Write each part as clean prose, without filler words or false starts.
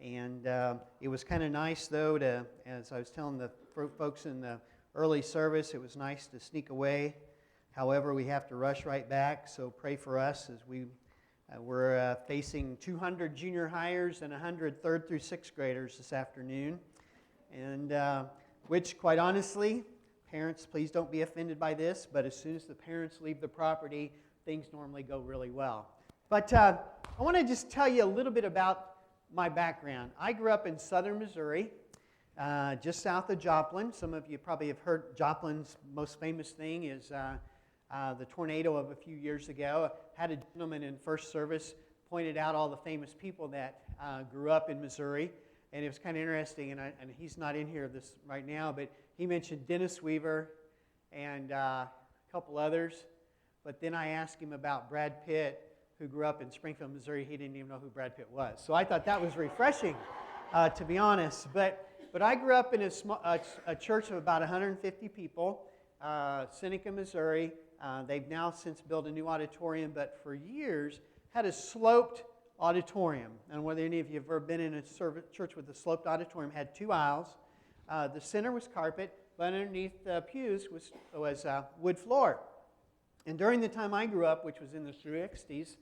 And it was kind of nice, though, as I was telling the folks in the early service, it was nice to sneak away. However, we have to rush right back, so pray for us as we're facing 200 junior hires and 100 third through sixth graders this afternoon. And which, quite honestly, parents, please don't be offended by this, but as soon as the parents leave the property, things normally go really well. But I want to just tell you a little bit about my background. I grew up in southern Missouri, just south of Joplin. Some of you probably have heard Joplin's most famous thing is the tornado of a few years ago. I had a gentleman in first service pointed out all the famous people that grew up in Missouri, and it was kind of interesting, and he's not in here right now, but he mentioned Dennis Weaver and a couple others. But then I asked him about Brad Pitt, who grew up in Springfield, Missouri. He didn't even know who Brad Pitt was. So I thought that was refreshing, to be honest. But I grew up in a church of about 150 people, Seneca, Missouri. They've now since built a new auditorium, but for years had a sloped auditorium. And whether any of you have ever been in a church with a sloped auditorium, had 2 aisles. The center was carpet, but underneath the pews was wood floor. And during the time I grew up, which was in the 60s,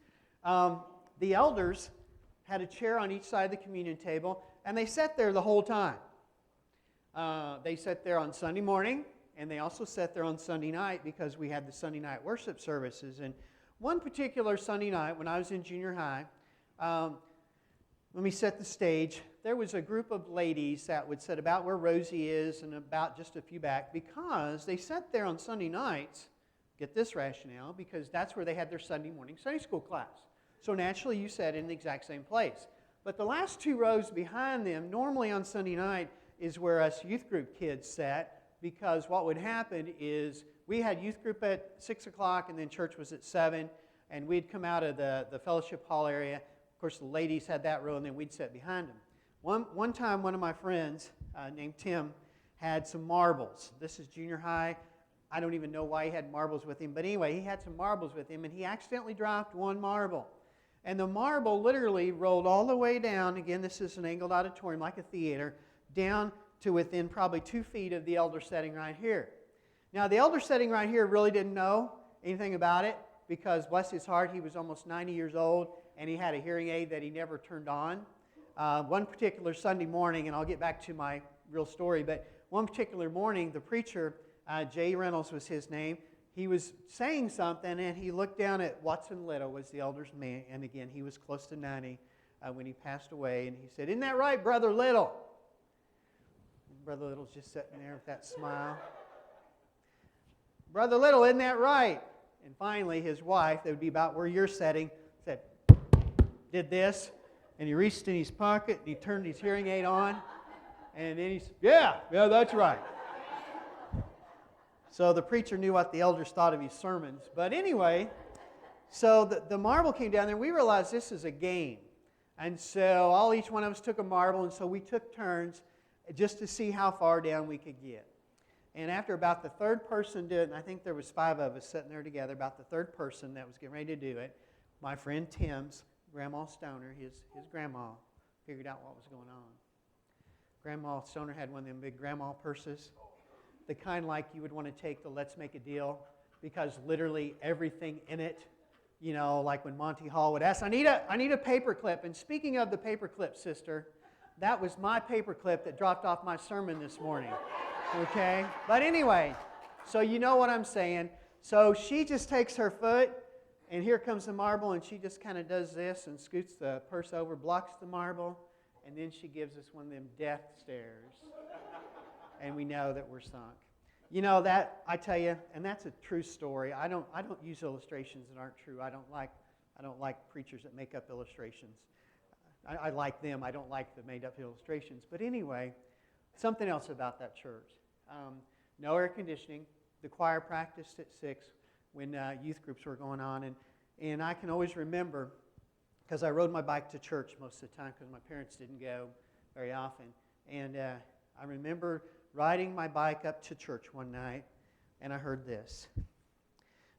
the elders had a chair on each side of the communion table, and they sat there the whole time. They sat there on Sunday morning, and they also sat there on Sunday night because we had the Sunday night worship services. And one particular Sunday night when I was in junior high, let me set the stage. There was a group of ladies that would sit about where Rosie is and about just a few back because they sat there on Sunday nights, get this rationale, because that's where they had their Sunday morning Sunday school class. So naturally you sat in the exact same place. But the last 2 rows behind them, normally on Sunday night, is where us youth group kids sat, because what would happen is we had youth group at 6 o'clock and then church was at 7, and we'd come out of the fellowship hall area. Of course, the ladies had that row, and then we'd sit behind them. One time, one of my friends named Tim had some marbles. This is junior high. I don't even know why he had marbles with him, but anyway, he had some marbles with him, and he accidentally dropped one marble. And the marble literally rolled all the way down. Again, this is an angled auditorium like a theater, down to within probably 2 feet of the elder setting right here. Now, the elder setting right here really didn't know anything about it because, bless his heart, he was almost 90 years old, and he had a hearing aid that he never turned on. One particular Sunday morning, and I'll get back to my real story, but one particular morning, the preacher, Jay Reynolds was his name, he was saying something, and he looked down at Watson Little, was the elder's man, and again, he was close to 90 when he passed away, and he said, "Isn't that right, Brother Little?" And Brother Little's just sitting there with that smile. "Brother Little, isn't that right?" And finally, his wife, that would be about where you're sitting, said, did this, and he reached in his pocket, and he turned his hearing aid on, and then he said, yeah, that's right. So the preacher knew what the elders thought of his sermons. But anyway, so the marble came down there, and we realized this is a game. And so each one of us took a marble, and so we took turns just to see how far down we could get. And after about the third person did it, and I think there was 5 of us sitting there together, about the third person that was getting ready to do it, my friend Tim's, Grandma Stoner, his grandma, figured out what was going on. Grandma Stoner had one of them big grandma purses, the kind like you would want to take the Let's Make a Deal, because literally everything in it, you know, like when Monty Hall would ask, I need a paper clip. And speaking of the paper clip, sister, that was my paper clip that dropped off my sermon this morning. Okay? But anyway, so you know what I'm saying. So she just takes her foot, and here comes the marble, and she just kind of does this and scoots the purse over, blocks the marble, and then she gives us one of them death stares. And we know that we're sunk. You know, that, I tell you, and that's a true story. I don't use illustrations that aren't true. I don't like preachers that make up illustrations. I like them. I don't like the made-up illustrations. But anyway, something else about that church. No air conditioning. The choir practiced at 6 when youth groups were going on. And I can always remember, because I rode my bike to church most of the time because my parents didn't go very often. And I remember riding my bike up to church one night, and I heard this.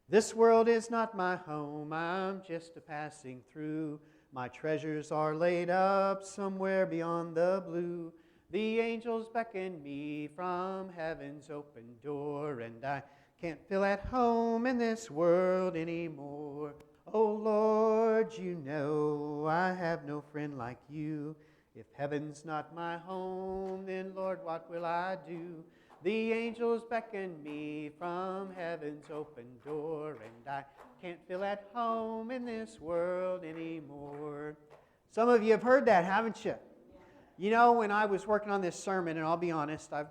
This world is not my home, I'm just a passing through. My treasures are laid up somewhere beyond the blue. The angels beckon me from heaven's open door, and I can't feel at home in this world anymore. Oh Lord, you know I have no friend like you. If heaven's not my home, then Lord, what will I do? The angels beckon me from heaven's open door, and I can't feel at home in this world anymore. Some of you have heard that, haven't you? You know, when I was working on this sermon, and I'll be honest, I've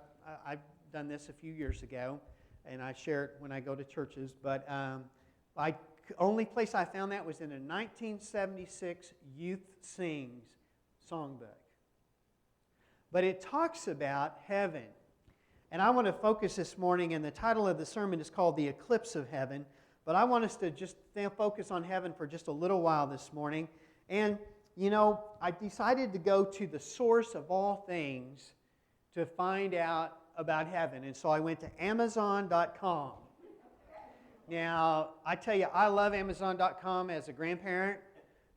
done this a few years ago, and I share it when I go to churches, but only place I found that was in a 1976 Youth Sings songbook. But it talks about heaven. And I want to focus this morning, and the title of the sermon is called The Eclipse of Heaven. But I want us to just focus on heaven for just a little while this morning. And, you know, I decided to go to the source of all things to find out about heaven. And so I went to Amazon.com. Now, I tell you, I love Amazon.com as a grandparent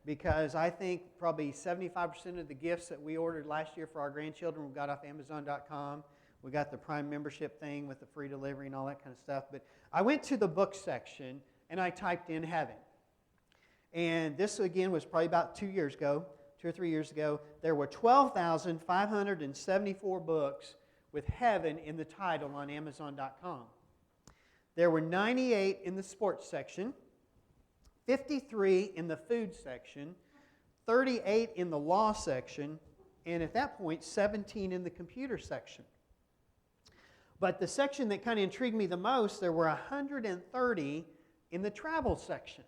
because I think probably 75% of the gifts that we ordered last year for our grandchildren we got off Amazon.com. We got the Prime membership thing with the free delivery and all that kind of stuff. But I went to the book section and I typed in heaven. And this, again, was probably about 2 or 3 years ago. There were 12,574 books with heaven in the title on Amazon.com. There were 98 in the sports section, 53 in the food section, 38 in the law section, and at that point, 17 in the computer section. But the section that kind of intrigued me the most, there were 130 in the travel section.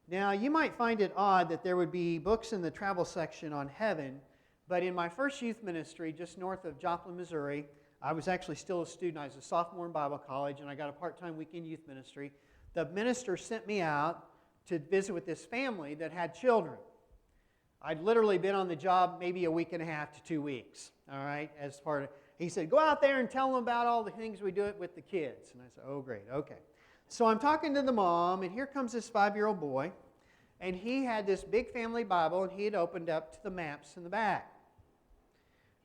Now, you might find it odd that there would be books in the travel section on heaven, but in my first youth ministry, just north of Joplin, Missouri, I was actually still a student. I was a sophomore in Bible college, and I got a part-time weekend youth ministry. The minister sent me out to visit with this family that had children. I'd literally been on the job maybe a week and a half to 2 weeks, all right, as part of... He said, go out there and tell them about all the things we do with the kids. And I said, oh, great, okay. So I'm talking to the mom, and here comes this 5-year-old boy, and he had this big family Bible, and he had opened up to the maps in the back.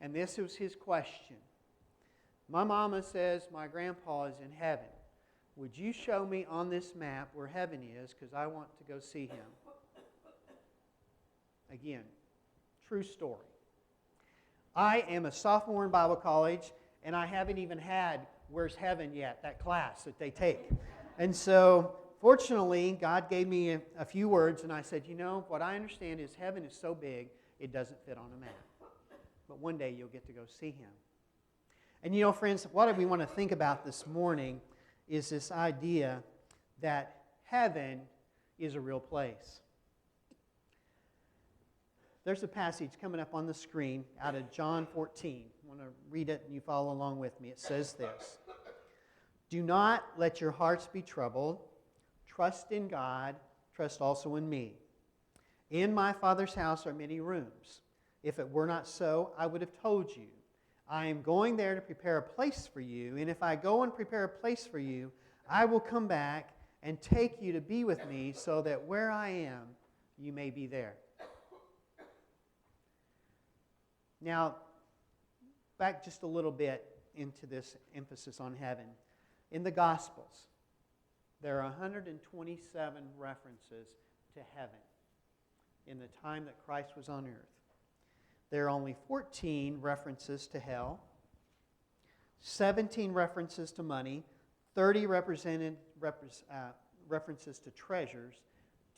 And this was his question. My mama says my grandpa is in heaven. Would you show me on this map where heaven is, because I want to go see him? Again, true story. I am a sophomore in Bible college, and I haven't even had Where's Heaven yet, that class that they take. And so, fortunately, God gave me a few words, and I said, you know, what I understand is heaven is so big, it doesn't fit on a map. But one day you'll get to go see him. And you know, friends, what we want to think about this morning is this idea that heaven is a real place. There's a passage coming up on the screen out of John 14. I want to read it and you follow along with me. It says this: do not let your hearts be troubled. Trust in God. Trust also in me. In my Father's house are many rooms. If it were not so, I would have told you. I am going there to prepare a place for you, and if I go and prepare a place for you, I will come back and take you to be with me, so that where I am, you may be there. Now, back just a little bit into this emphasis on heaven. In the Gospels, there are 127 references to heaven in the time that Christ was on earth. There are only 14 references to hell, 17 references to money, 30 references to treasures,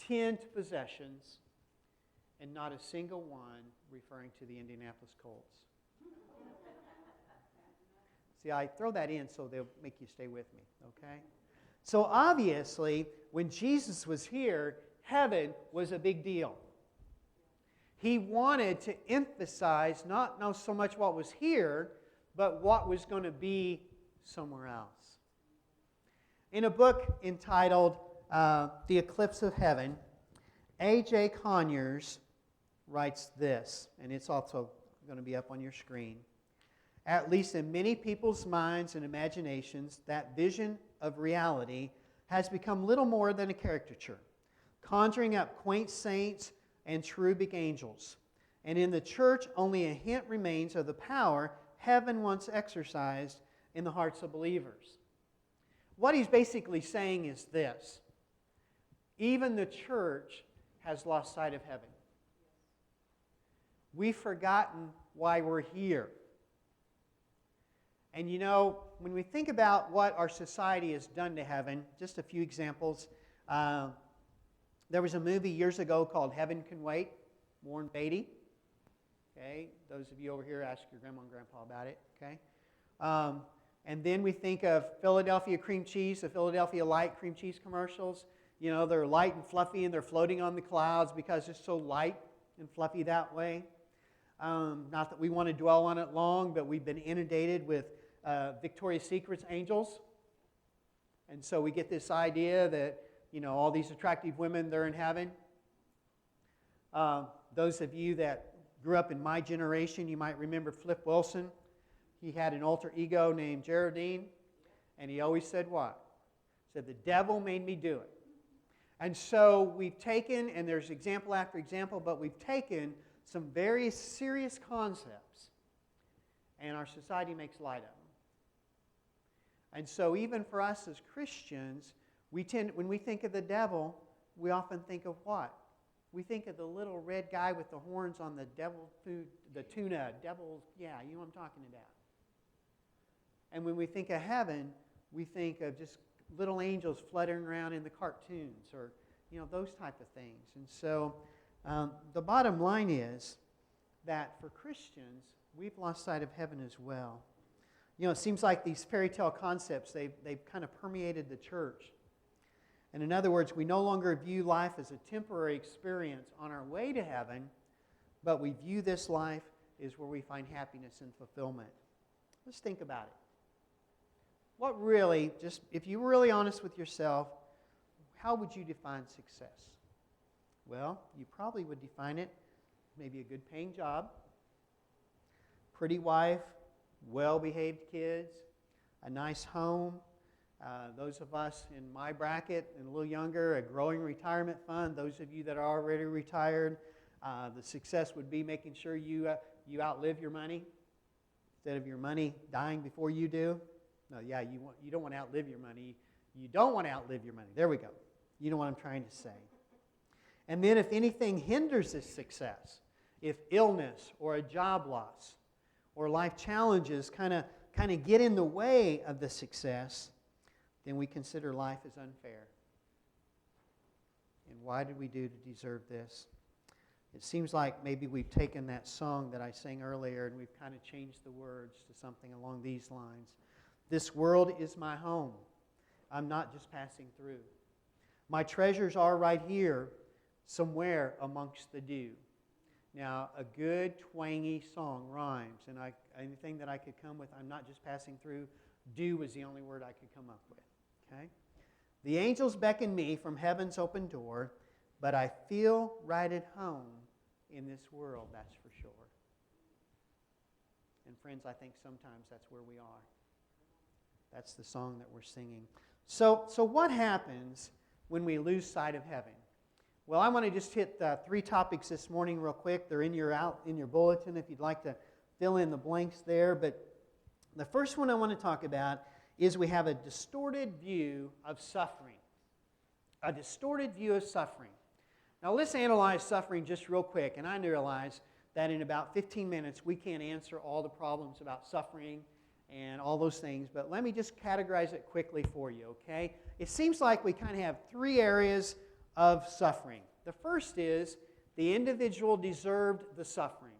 10 to possessions, and not a single one referring to the Indianapolis Colts. See, I throw that in so they'll make you stay with me, okay? So obviously, when Jesus was here, heaven was a big deal. He wanted to emphasize not so much what was here, but what was going to be somewhere else. In a book entitled The Eclipse of Heaven, A.J. Conyers writes this, and it's also going to be up on your screen. At least in many people's minds and imaginations, that vision of reality has become little more than a caricature. conjuring up quaint saints and cherubic angels. And in the church, only a hint remains of the power heaven once exercised in the hearts of believers. What he's basically saying is this: even the church has lost sight of heaven. We've forgotten why we're here. And you know, when we think about what our society has done to heaven, just a few examples. There was a movie years ago called Heaven Can Wait, Warren Beatty. Okay, those of you over here, ask your grandma and grandpa about it. Okay, and then we think of Philadelphia cream cheese, the Philadelphia Light cream cheese commercials. You know, they're light and fluffy, and they're floating on the clouds because it's so light and fluffy that way. Not that we want to dwell on it long, but we've been inundated with Victoria's Secret's angels. And so we get this idea that, you know, all these attractive women, they're in heaven. Those of you that grew up in my generation, you might remember Flip Wilson. He had an alter ego named Geraldine, and he always said what? He said, "The devil made me do it." And so we've taken, and there's example after example, but we've taken some very serious concepts, and our society makes light of them. And so even for us as Christians, when we think of the devil, we often think of what? We think of the little red guy with the horns on the devil food, the tuna, devil, yeah, you know what I'm talking about. And when we think of heaven, we think of just little angels fluttering around in the cartoons, or, you know, those type of things. And so the bottom line is that for Christians, we've lost sight of heaven as well. You know, it seems like these fairy tale concepts, they've kind of permeated the church. And in other words, we no longer view life as a temporary experience on our way to heaven, but we view this life as where we find happiness and fulfillment. Let's think about it. What really, just if you were really honest with yourself, how would you define success? Well, you probably would define it maybe a good paying job, pretty wife, well-behaved kids, a nice home. Those of us in my bracket and a little younger, a growing retirement fund. Those of you that are already retired, the success would be making sure you outlive your money instead of your money dying before you do. No, yeah, you don't want to outlive your money. You don't want to outlive your money. There we go. You know what I'm trying to say. And then if anything hinders this success, if illness or a job loss or life challenges kind of get in the way of the success, then we consider life as unfair. And why did we do to deserve this? It seems like maybe we've taken that song that I sang earlier and we've kind of changed the words to something along these lines. This world is my home. I'm not just passing through. My treasures are right here, somewhere amongst the dew. Now, a good twangy song rhymes, and anything that I could come with, I'm not just passing through, dew was the only word I could come up with. Okay? The angels beckon me from heaven's open door, but I feel right at home in this world, that's for sure. And friends, I think sometimes that's where we are. That's the song that we're singing. So what happens when we lose sight of heaven? Well, I want to just hit 3 topics this morning real quick. They're in your bulletin if you'd like to fill in the blanks there. But the first one I want to talk about is we have a distorted view of suffering. A distorted view of suffering. Now let's analyze suffering just real quick. And I realize that in about 15 minutes we can't answer all the problems about suffering and all those things. But let me just categorize it quickly for you, okay? It seems like we kind of have 3 areas of suffering. The first is the individual deserved the suffering.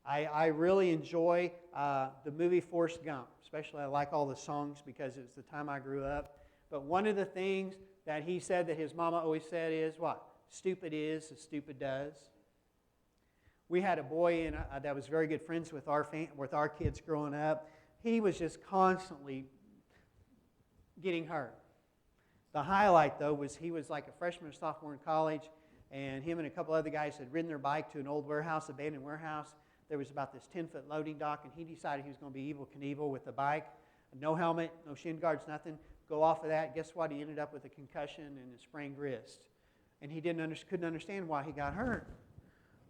I really enjoy the movie Forrest Gump. Especially I like all the songs because it's the time I grew up. But one of the things that he said that his mama always said is what? Stupid is as stupid does. We had a boy that was very good friends with our kids growing up. He was just constantly getting hurt. The highlight, though, was he was like a freshman or sophomore in college, and him and a couple other guys had ridden their bike to an old warehouse, abandoned warehouse. There was about this 10-foot loading dock, and he decided he was going to be Evel Knievel with the bike. No helmet, no shin guards, nothing. Go off of that. Guess what? He ended up with a concussion and a sprained wrist. And he couldn't understand why he got hurt.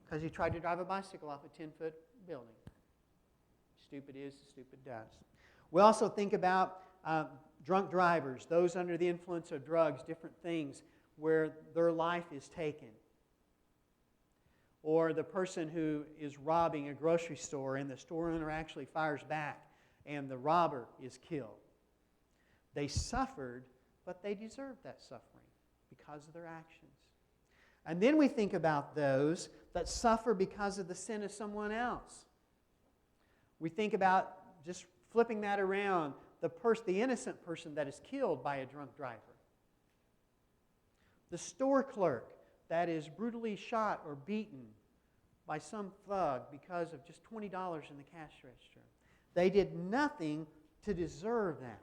Because he tried to drive a bicycle off a 10-foot building. Stupid is, stupid does. We also think about drunk drivers, those under the influence of drugs, different things where their life is taken. Or the person who is robbing a grocery store and the store owner actually fires back and the robber is killed. They suffered, but they deserved that suffering because of their actions. And then we think about those that suffer because of the sin of someone else. We think about, just flipping that around, the innocent person that is killed by a drunk driver. The store clerk that is brutally shot or beaten by some thug because of just $20 in the cash register. They did nothing to deserve that.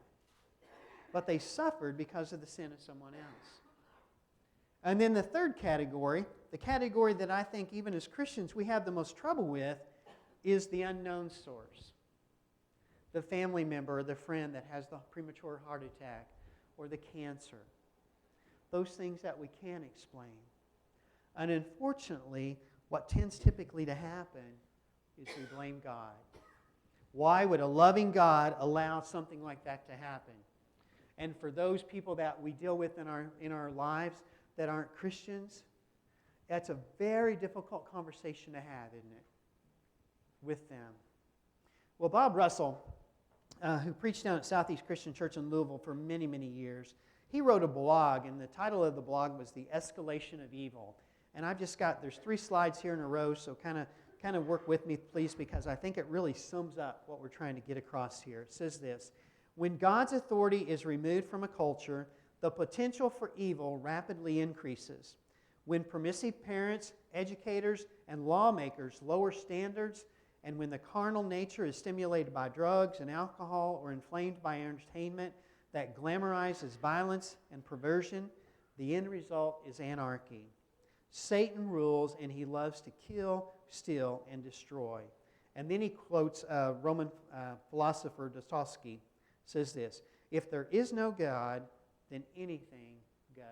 But they suffered because of the sin of someone else. And then the third category, the category that I think even as Christians we have the most trouble with, is the unknown source. The family member or the friend that has the premature heart attack or the cancer. Those things that we can't explain. And unfortunately, what tends typically to happen is we blame God. Why would a loving God allow something like that to happen? And for those people that we deal with in our lives that aren't Christians, that's a very difficult conversation to have, isn't it? With them. Well, Bob Russell, who preached down at Southeast Christian Church in Louisville for many, many years, he wrote a blog, and the title of the blog was The Escalation of Evil. And I've just there's 3 slides here in a row, so kind of work with me, please, because I think it really sums up what we're trying to get across here. It says this: when God's authority is removed from a culture, the potential for evil rapidly increases. When permissive parents, educators, and lawmakers lower standards, and when the carnal nature is stimulated by drugs and alcohol or inflamed by entertainment that glamorizes violence and perversion, the end result is anarchy. Satan rules, and he loves to kill, steal, and destroy. And then he quotes Roman philosopher Dostoevsky. Says this: if there is no God, then anything goes.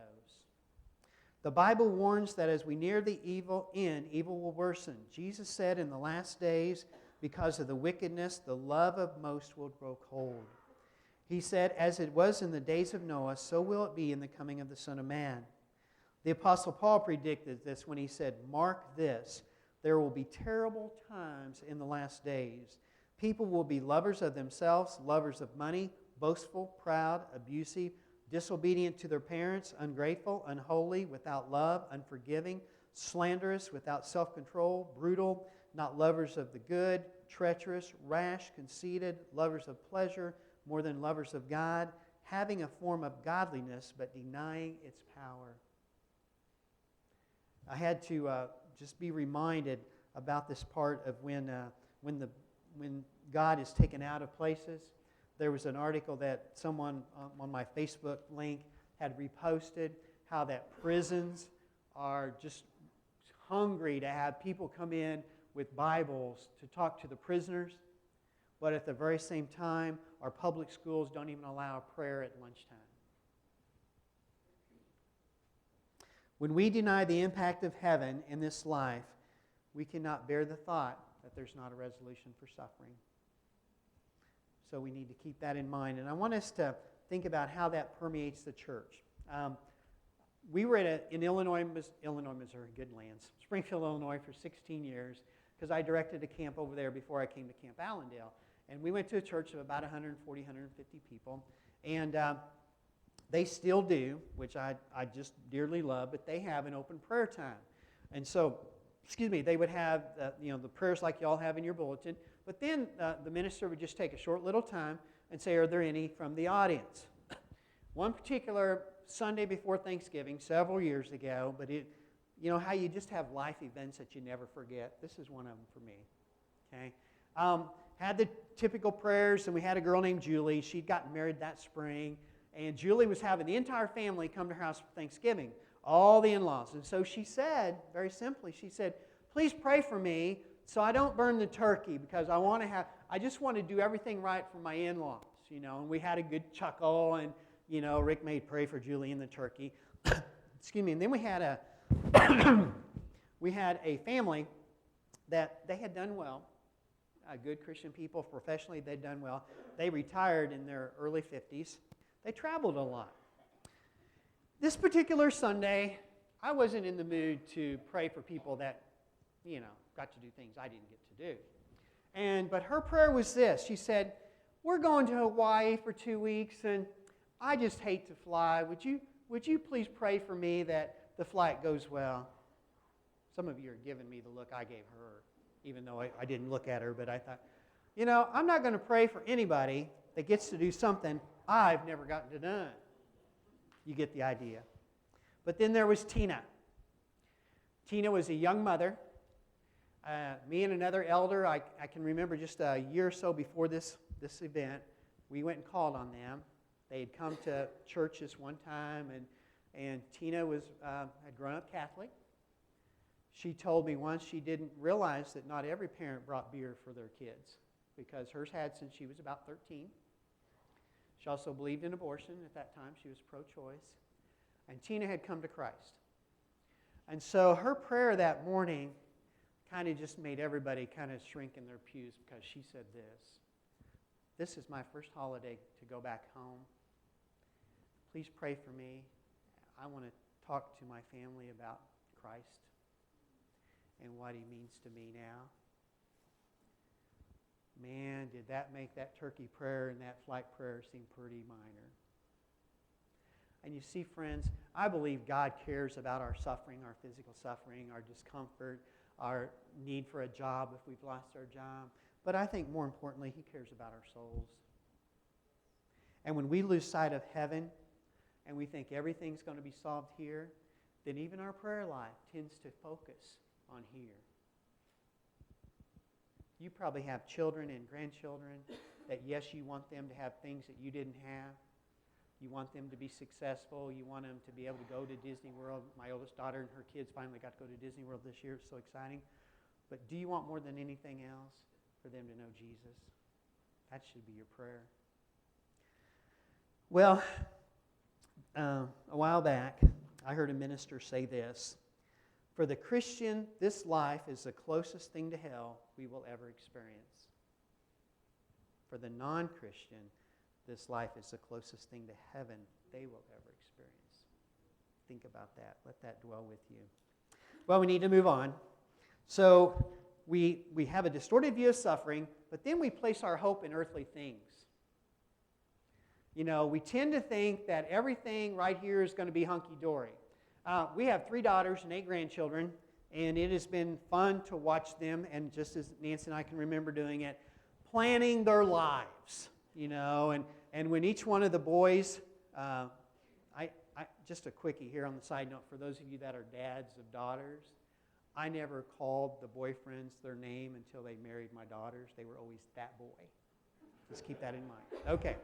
The Bible warns that as we near the end, evil will worsen. Jesus said in the last days, because of the wickedness, the love of most will grow cold. He said, as it was in the days of Noah, so will it be in the coming of the Son of Man. The Apostle Paul predicted this when he said, mark this, there will be terrible times in the last days. People will be lovers of themselves, lovers of money, boastful, proud, abusive, disobedient to their parents, ungrateful, unholy, without love, unforgiving, slanderous, without self-control, brutal, not lovers of the good, treacherous, rash, conceited, lovers of pleasure more than lovers of God, having a form of godliness but denying its power. I had to just be reminded about this part of when God is taken out of places. There was an article that someone on my Facebook link had reposted, how that prisons are just hungry to have people come in with Bibles to talk to the prisoners, but at the very same time, our public schools don't even allow a prayer at lunchtime. When we deny the impact of heaven in this life, we cannot bear the thought that there's not a resolution for suffering. So we need to keep that in mind. And I want us to think about how that permeates the church. We were in Illinois, Missouri, good lands, Springfield, Illinois for 16 years, because I directed a camp over there before I came to Camp Allendale. And we went to a church of about 140, 150 people. And they still do, which I just dearly love, but they have an open prayer time. And so, they would have the prayers like you all have in your bulletin, but then the minister would just take a short little time and say, are there any from the audience? One particular Sunday before Thanksgiving, several years ago, but how you just have life events that you never forget. This is one of them for me. Okay, had the typical prayers, and we had a girl named Julie. She'd gotten married that spring, and Julie was having the entire family come to her house for Thanksgiving, all the in-laws. And so she said, very simply, she said, please pray for me so I don't burn the turkey, because I just want to do everything right for my in-laws, And we had a good chuckle, and, Rick made pray for Julie and the turkey. excuse me, and then we had a we had a family that they had done well, good Christian people. Professionally, they'd done well. They retired in their early 50s. They traveled a lot. This particular Sunday, I wasn't in the mood to pray for people that, got to do things I didn't get to do. But her prayer was this. She said, "We're going to Hawaii for 2 weeks, and I just hate to fly. Would you please pray for me that the flight goes well?" Some of you are giving me the look I gave her, even though I didn't look at her, but I thought, I'm not going to pray for anybody that gets to do something I've never gotten to do. You get the idea. But then there was Tina. Tina was a young mother. Me and another elder, I can remember just a year or so before this event, we went and called on them. They had come to church this one time, and Tina had grown up Catholic. She told me once she didn't realize that not every parent brought beer for their kids, because hers had since she was about 13. She also believed in abortion at that time. She was pro-choice. And Tina had come to Christ. And so her prayer that morning kind of just made everybody kind of shrink in their pews, because she said this is my first holiday to go back home. Please pray for me. I want to talk to my family about Christ and what he means to me now. Man, did that make that turkey prayer and that flight prayer seem pretty minor. And you see, friends, I believe God cares about our suffering, our physical suffering, our discomfort, our need for a job if we've lost our job. But I think more importantly, he cares about our souls. And when we lose sight of heaven and we think everything's going to be solved here, then even our prayer life tends to focus on here. You probably have children and grandchildren that, yes, you want them to have things that you didn't have. You want them to be successful. You want them to be able to go to Disney World. My oldest daughter and her kids finally got to go to Disney World this year. It's so exciting. But do you want more than anything else for them to know Jesus? That should be your prayer. Well, a while back, I heard a minister say this: "For the Christian, this life is the closest thing to hell we will ever experience. For the non-Christian, this life is the closest thing to heaven they will ever experience." Think about that. Let that dwell with you. Well, we need to move on. So we have a distorted view of suffering, but then we place our hope in earthly things. We tend to think that everything right here is going to be hunky-dory. We have 3 daughters and 8 grandchildren, and it has been fun to watch them, and just as Nancy and I can remember doing it, planning their lives, and when each one of the boys, just a quickie here on the side note, for those of you that are dads of daughters, I never called the boyfriends their name until they married my daughters. They were always that boy. Just keep that in mind. Okay.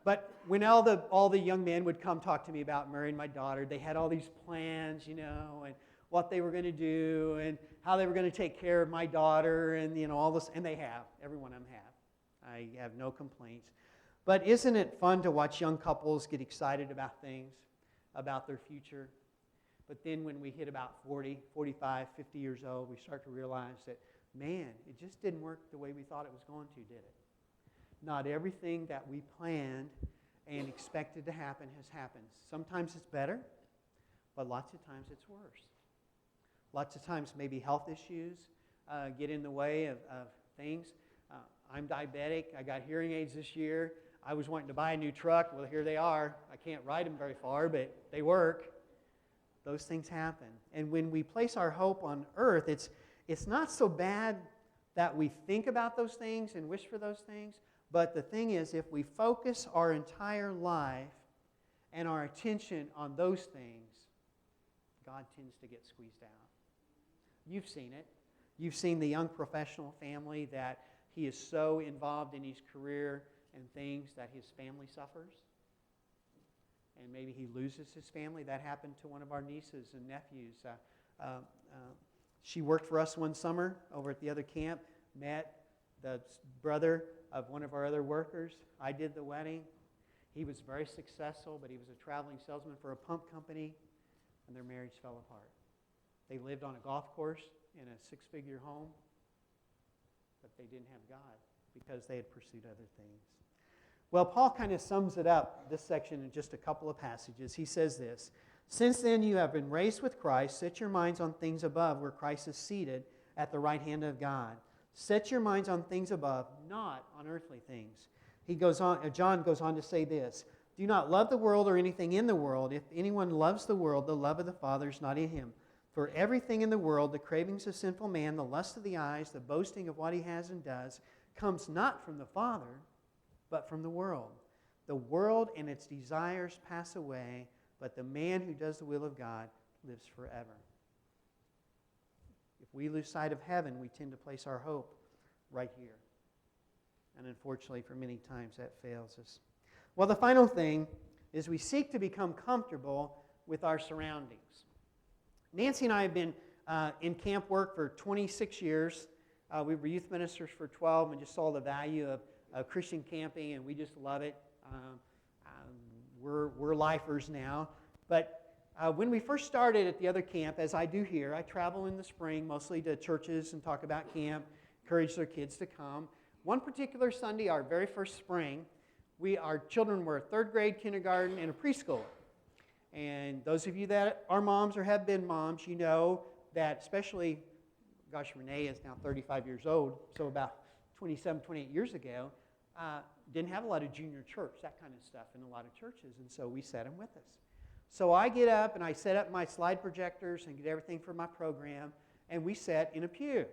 But when all the young men would come talk to me about marrying my daughter, they had all these plans, and what they were going to do, and how they were going to take care of my daughter, and all this, and they have. Every one of them have. I have no complaints. But isn't it fun to watch young couples get excited about things, about their future? But then when we hit about 40, 45, 50 years old, we start to realize that, man, it just didn't work the way we thought it was going to, did it? Not everything that we planned and expected to happen has happened. Sometimes it's better, but lots of times it's worse. Lots of times maybe health issues get in the way of things. I'm diabetic. I got hearing aids this year. I was wanting to buy a new truck. Well, here they are. I can't ride them very far, but they work. Those things happen. And when we place our hope on earth, it's not so bad that we think about those things and wish for those things. But the thing is, if we focus our entire life and our attention on those things, God tends to get squeezed out. You've seen it. You've seen the young professional family that he is so involved in his career and things that his family suffers. And maybe he loses his family. That happened to one of our nieces and nephews. She worked for us one summer over at the other camp, met the brother of one of our other workers. I did the wedding. He was very successful, but he was a traveling salesman for a pump company. and their marriage fell apart. They lived on a golf course in a six-figure home, but they didn't have God because they had pursued other things. Well, Paul kind of sums it up, this section, in just a couple of passages. He says this, "Since then you have been raised with Christ, set your minds on things above, where Christ is seated at the right hand of God. Set your minds on things above, not on earthly things." John goes on to say this, "Do not love the world or anything in the world. If anyone loves the world, the love of the Father is not in him. For everything in the world, the cravings of sinful man, the lust of the eyes, the boasting of what he has and does, comes not from the Father, but from the world. The world and its desires pass away, but the man who does the will of God lives forever." If we lose sight of heaven, we tend to place our hope right here. And unfortunately, for many times, that fails us. Well, the final thing is we seek to become comfortable with our surroundings. Nancy and I have been in camp work for 26 years. We were youth ministers for 12 and just saw the value of Christian camping, and we just love it. We're lifers now. But when we first started at the other camp, as I do here, I travel in the spring mostly to churches and talk about camp, encourage their kids to come. One particular Sunday, our very first spring, our children were third grade, kindergarten, and a preschooler. And those of you that are moms or have been moms, you know that especially, Renee is now 35 years old, so about 27, 28 years ago, didn't have a lot of junior church, that kind of stuff in a lot of churches, and so we set them with us. So I get up and I set up my slide projectors and get everything for my program, and we sat in a pew.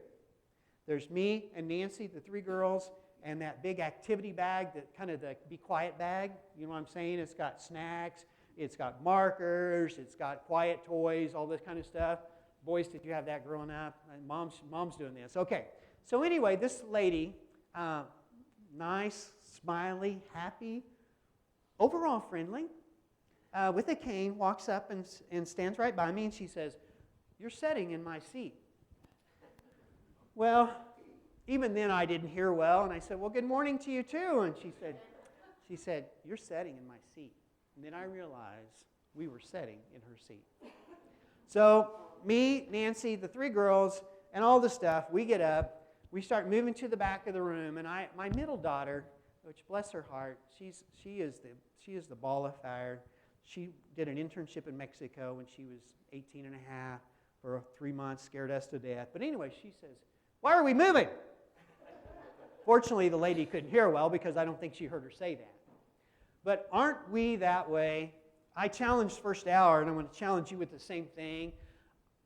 There's me and Nancy, the three girls, and that big activity bag, that kind of the be quiet bag, you know what I'm saying? It's got snacks, it's got markers, it's got quiet toys, all this kind of stuff. Boys, did you have that growing up? Mom's doing this. Okay. So anyway, this lady, nice, smiley, happy, overall friendly, with a cane, walks up and stands right by me, and she says, "You're sitting in my seat." Well, even then I didn't hear well, and I said, "Well, good morning to you too." And she said, "You're sitting in my seat." And then I realized we were sitting in her seat. So me, Nancy, the three girls, and all the stuff, we get up, we start moving to the back of the room, and my middle daughter, which bless her heart, she is the ball of fire. She did an internship in Mexico when she was 18 and a half for 3 months, scared us to death. But anyway, she says, "Why are we moving?" Fortunately, the lady couldn't hear well because I don't think she heard her say that. But aren't we that way? I challenged first hour, and I'm going to challenge you with the same thing.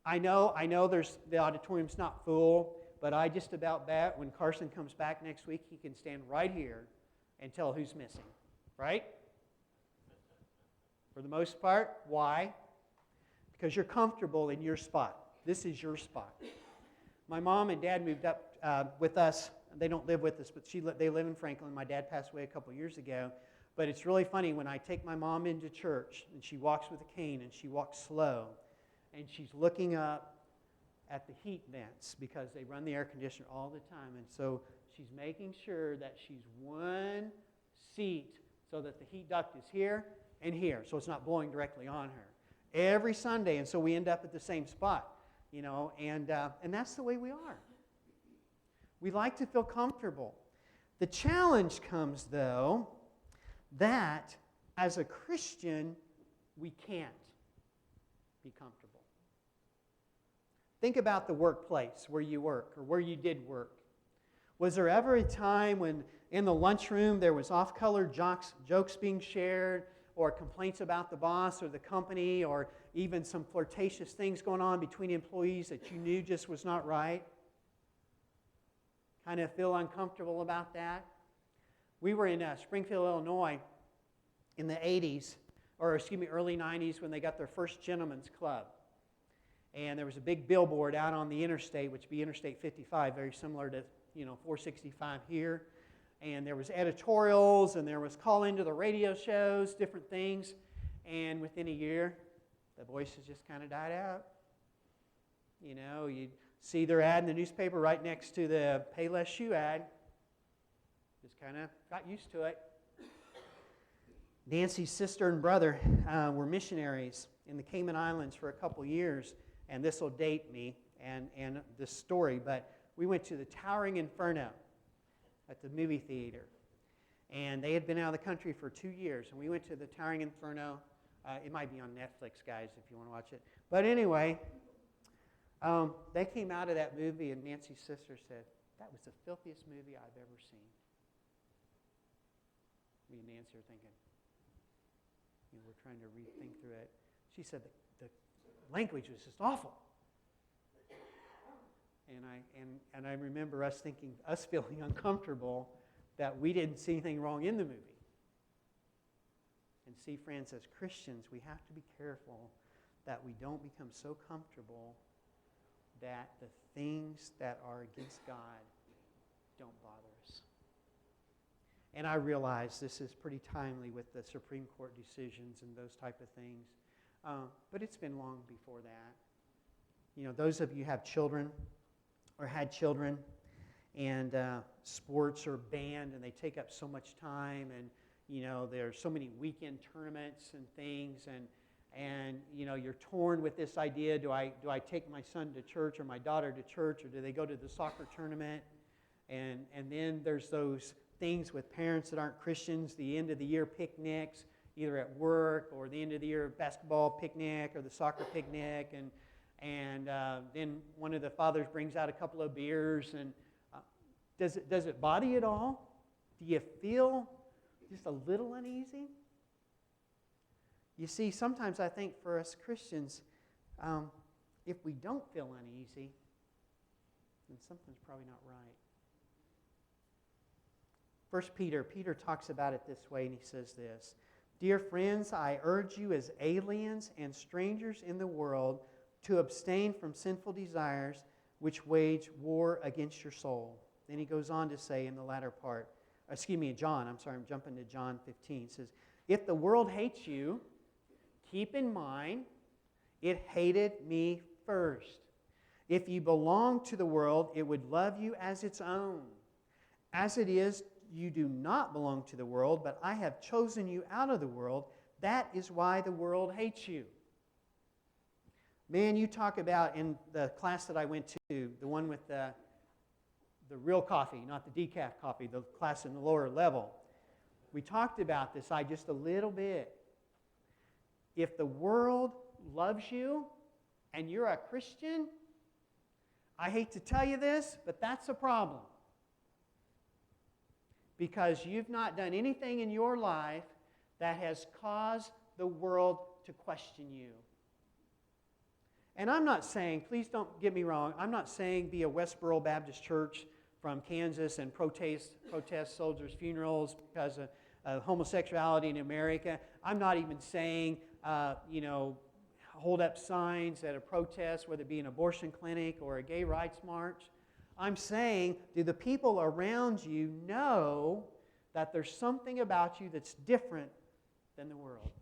I know the auditorium's not full, but I just about bet when Carson comes back next week, he can stand right here and tell who's missing, right? For the most part. Why? Because you're comfortable in your spot. This is your spot. My mom and dad moved up with us. They don't live with us, but they live in Franklin. My dad passed away a couple years ago. But it's really funny when I take my mom into church, and she walks with a cane, and she walks slow, and she's looking up at the heat vents because they run the air conditioner all the time. And so she's making sure that she's one seat so that the heat duct is here and here, so it's not blowing directly on her. Every Sunday, and so we end up at the same spot, you know, and that's the way we are. We like to feel comfortable. The challenge comes, though, that as a Christian, we can't be comfortable. Think about the workplace where you work or where you did work. Was there ever a time when in the lunchroom there was off-color jokes being shared, or complaints about the boss or the company, or even some flirtatious things going on between employees that you knew just was not right? Kind of feel uncomfortable about that? We were in Springfield, Illinois in the 80s, early 90s, when they got their first gentlemen's club. And there was a big billboard out on the interstate, which would be Interstate 55, very similar to 465 here. And there was editorials, and there was call into the radio shows, different things. And within a year, the voices just kind of died out. You know, you'd see their ad in the newspaper right next to the Payless shoe ad. Just kind of got used to it. Nancy's sister and brother were missionaries in the Cayman Islands for a couple years, and this will date me and this story, but we went to the Towering Inferno at the movie theater. And they had been out of the country for 2 years, and we went to the Towering Inferno. It might be on Netflix, guys, if you want to watch it. But anyway, they came out of that movie, and Nancy's sister said, "That was the filthiest movie I've ever seen." Me and Nancy are thinking, we're trying to rethink through it. She said the language was just awful. And I remember us feeling uncomfortable that we didn't see anything wrong in the movie. And see, friends, as Christians, we have to be careful that we don't become so comfortable that the things that are against God don't bother us. And I realize this is pretty timely with the Supreme Court decisions and those type of things. But it's been long before that. Those of you who have children or had children, and sports are banned and they take up so much time, and there's so many weekend tournaments and things, and you're torn with this idea: do I take my son to church or my daughter to church, or do they go to the soccer tournament? And then there's those things with parents that aren't Christians, the end of the year picnics, either at work or the end of the year basketball picnic or the soccer picnic, and then one of the fathers brings out a couple of beers, and does it bother you at all? Do you feel just a little uneasy? You see, sometimes I think for us Christians, if we don't feel uneasy, then something's probably not right. 1 Peter talks about it this way, and he says this: "Dear friends, I urge you as aliens and strangers in the world to abstain from sinful desires which wage war against your soul." Then he goes on to say in the latter part, John, I'm jumping to John 15. He says, "If the world hates you, keep in mind it hated me first. If you belong to the world, it would love you as its own. As it is, you do not belong to the world, but I have chosen you out of the world. That is why the world hates you." Man, you talk about in the class that I went to, the one with the real coffee, not the decaf coffee, the class in the lower level. We talked about this just a little bit. If the world loves you and you're a Christian, I hate to tell you this, but that's a problem. Because you've not done anything in your life that has caused the world to question you. And I'm not saying, please don't get me wrong, I'm not saying be a Westboro Baptist Church from Kansas and protest soldiers' funerals because of homosexuality in America. I'm not even saying, hold up signs at a protest, whether it be an abortion clinic or a gay rights march. I'm saying, do the people around you know that there's something about you that's different than the world?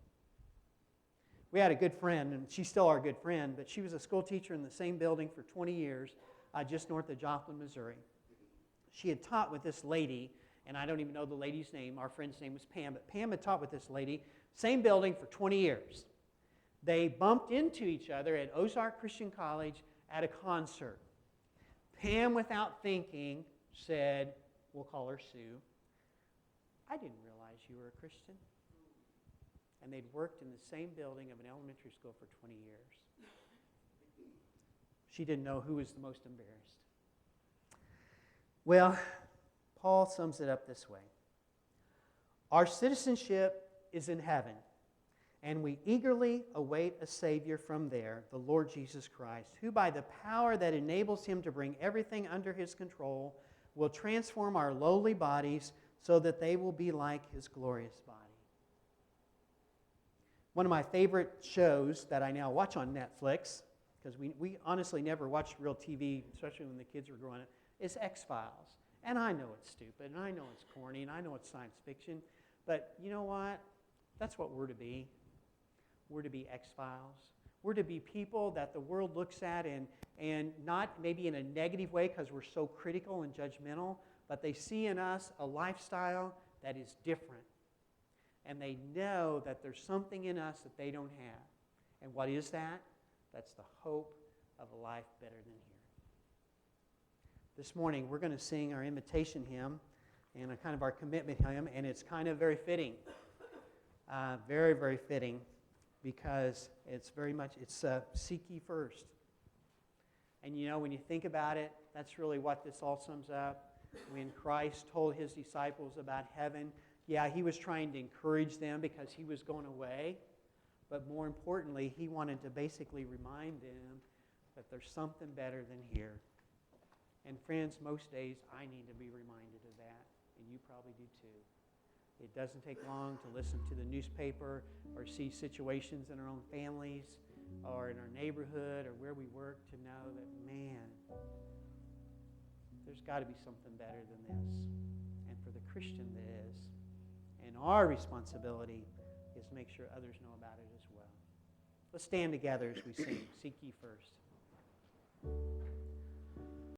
We had a good friend, and she's still our good friend, but she was a school teacher in the same building for 20 years, just north of Joplin, Missouri. She had taught with this lady, and I don't even know the lady's name. Our friend's name was Pam, but Pam had taught with this lady, same building for 20 years. They bumped into each other at Ozark Christian College at a concert. Pam, without thinking, said, we'll call her Sue, "I didn't realize you were a Christian." And they'd worked in the same building of an elementary school for 20 years. She didn't know who was the most embarrassed. Well, Paul sums it up this way: "Our citizenship is in heaven, and we eagerly await a Savior from there, the Lord Jesus Christ, who by the power that enables him to bring everything under his control will transform our lowly bodies so that they will be like his glorious body." One of my favorite shows that I now watch on Netflix, because we honestly never watched real TV, especially when the kids were growing up, is X-Files. And I know it's stupid, and I know it's corny, and I know it's science fiction, but you know what? That's what we're to be. We're to be X-Files. We're to be people that the world looks at and not maybe in a negative way because we're so critical and judgmental, but they see in us a lifestyle that is different. And they know that there's something in us that they don't have. And what is that? That's the hope of a life better than here. This morning, we're going to sing our invitation hymn and a kind of our commitment hymn, and it's kind of very fitting. Very, very fitting, because it's seek ye first. And you know, when you think about it, that's really what this all sums up. When Christ told his disciples about heaven, yeah, he was trying to encourage them because he was going away. But more importantly, he wanted to basically remind them that there's something better than here. And friends, most days I need to be reminded of that, and you probably do too. It doesn't take long to listen to the newspaper or see situations in our own families or in our neighborhood or where we work to know that, man, there's got to be something better than this. And for the Christian, there is. And our responsibility is to make sure others know about it as well. Let's stand together as we sing, Seek Ye First.